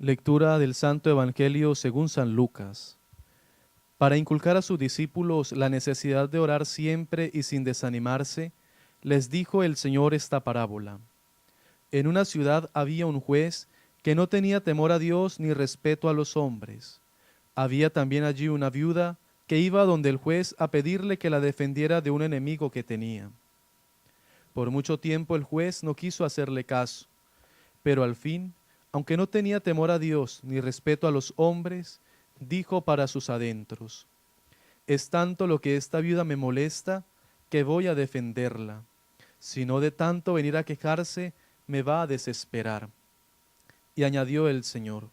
Lectura del Santo Evangelio según San Lucas. Para inculcar a sus discípulos la necesidad de orar siempre y sin desanimarse, les dijo el Señor esta parábola. En una ciudad había un juez que no tenía temor a Dios ni respeto a los hombres. Había también allí una viuda que iba donde el juez a pedirle que la defendiera de un enemigo que tenía. Por mucho tiempo el juez no quiso hacerle caso, pero al fin, aunque no tenía temor a Dios ni respeto a los hombres, dijo para sus adentros: es tanto lo que esta viuda me molesta que voy a defenderla. Si no de tanto venir a quejarse, me va a desesperar. Y añadió el Señor: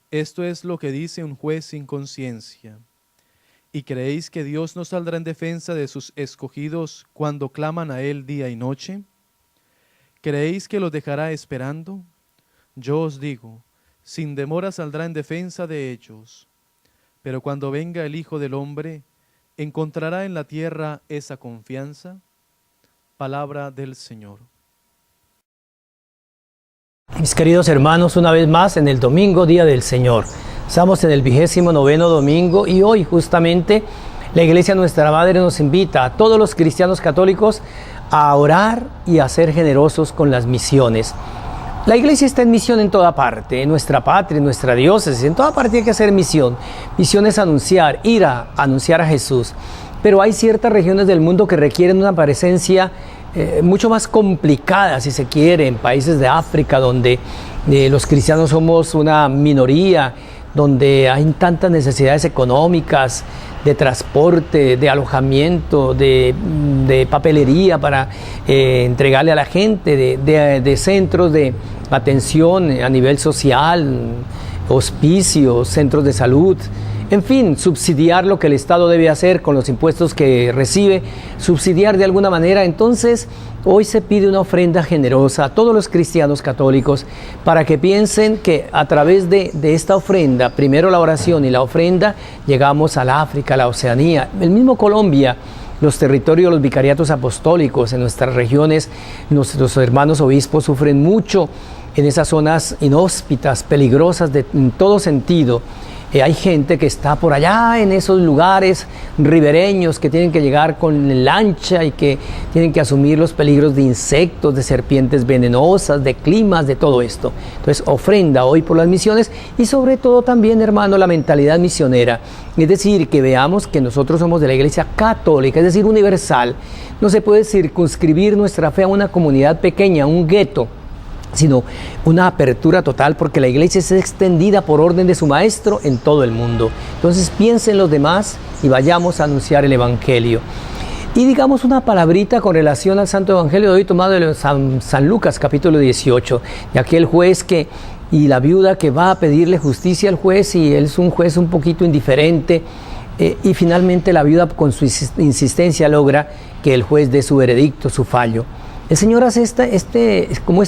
esto es lo que dice un juez sin conciencia. ¿Y creéis que Dios no saldrá en defensa de sus escogidos cuando claman a Él día y noche? ¿Creéis que los dejará esperando? Yo os digo, sin demora saldrá en defensa de ellos. Pero cuando venga el Hijo del Hombre, ¿encontrará en la tierra esa confianza? Palabra del Señor. Mis queridos hermanos, una vez más en el domingo, Día del Señor. Estamos en el 29º domingo y hoy justamente la Iglesia Nuestra Madre nos invita a todos los cristianos católicos a orar y a ser generosos con las misiones. La Iglesia está en misión en toda parte, en nuestra patria, en nuestra diócesis, en toda parte hay que hacer misión. Misión es anunciar, ir a anunciar a Jesús. Pero hay ciertas regiones del mundo que requieren una presencia mucho más complicada, si se quiere, en países de África, donde los cristianos somos una minoría, donde hay tantas necesidades económicas, de transporte, de alojamiento, de papelería para entregarle a la gente, de centros de atención a nivel social, hospicios, centros de salud. En fin, subsidiar lo que el Estado debe hacer con los impuestos que recibe, subsidiar de alguna manera. Entonces, hoy se pide una ofrenda generosa a todos los cristianos católicos para que piensen que a través de esta ofrenda, primero la oración y la ofrenda, llegamos al África, a la Oceanía, el mismo Colombia, los territorios, los vicariatos apostólicos en nuestras regiones. Nuestros hermanos obispos sufren mucho en esas zonas inhóspitas, peligrosas en todo sentido. Hay gente que está por allá en esos lugares ribereños que tienen que llegar con lancha y que tienen que asumir los peligros de insectos, de serpientes venenosas, de climas, de todo esto. Entonces, ofrenda hoy por las misiones y sobre todo también, hermano, la mentalidad misionera. Es decir, que veamos que nosotros somos de la Iglesia Católica, es decir, universal. No se puede circunscribir nuestra fe a una comunidad pequeña, a un gueto, sino una apertura total, porque la Iglesia es extendida por orden de su Maestro en todo el mundo. Entonces piensen los demás y vayamos a anunciar el Evangelio. Y digamos una palabrita con relación al Santo Evangelio de hoy, tomado de San Lucas, capítulo 18, de aquel juez y la viuda que va a pedirle justicia al juez, y él es un juez un poquito indiferente, y finalmente la viuda con su insistencia logra que el juez dé su veredicto, su fallo. El Señor hace esta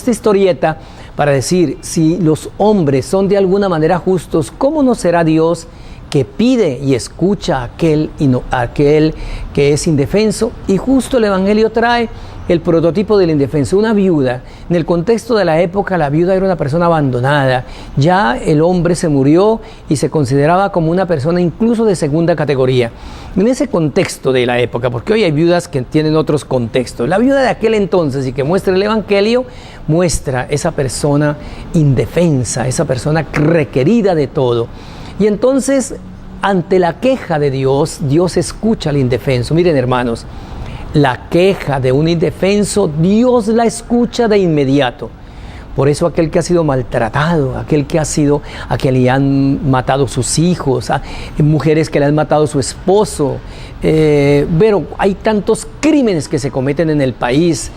historieta para decir, si los hombres son de alguna manera justos, ¿cómo no será Dios que pide y escucha a aquel que es indefenso? Y justo el Evangelio trae el prototipo del indefenso, una viuda. En el contexto de la época, la viuda era una persona abandonada. Ya el hombre se murió y se consideraba como una persona incluso de segunda categoría. En ese contexto de la época, porque hoy hay viudas que tienen otros contextos, la viuda de aquel entonces, y que muestra el Evangelio, muestra esa persona indefensa, esa persona requerida de todo. Y entonces, ante la queja de Dios, Dios escucha al indefenso. Miren, hermanos, la queja de un indefenso, Dios la escucha de inmediato. Por eso aquel que ha sido maltratado, a quien le han matado sus hijos, mujeres que le han matado su esposo, pero hay tantos crímenes que se cometen en el país,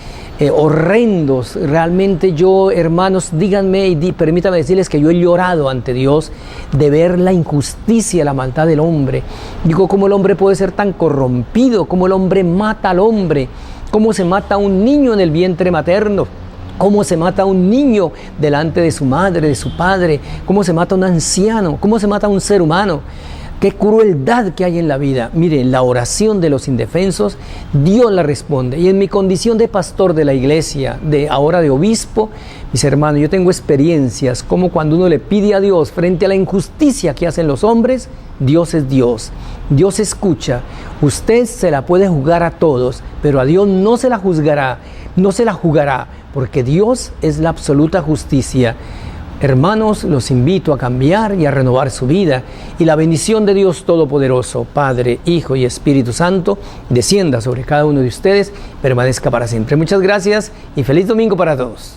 horrendos. Realmente yo, hermanos, díganme y permítanme decirles que yo he llorado ante Dios de ver la injusticia, la maldad del hombre. Digo, ¿cómo el hombre puede ser tan corrompido? ¿Cómo el hombre mata al hombre? ¿Cómo se mata a un niño en el vientre materno? ¿Cómo se mata a un niño delante de su madre, de su padre? ¿Cómo se mata a un anciano? ¿Cómo se mata a un ser humano? Qué crueldad que hay en la vida. Miren, la oración de los indefensos, Dios la responde. Y en mi condición de pastor de la iglesia, ahora de obispo, mis hermanos, yo tengo experiencias como cuando uno le pide a Dios frente a la injusticia que hacen los hombres, Dios es Dios. Dios escucha. Usted se la puede juzgar a todos, pero a Dios no se la juzgará, no se la jugará, porque Dios es la absoluta justicia. Hermanos, los invito a cambiar y a renovar su vida, y la bendición de Dios Todopoderoso, Padre, Hijo y Espíritu Santo, descienda sobre cada uno de ustedes, permanezca para siempre. Muchas gracias y feliz domingo para todos.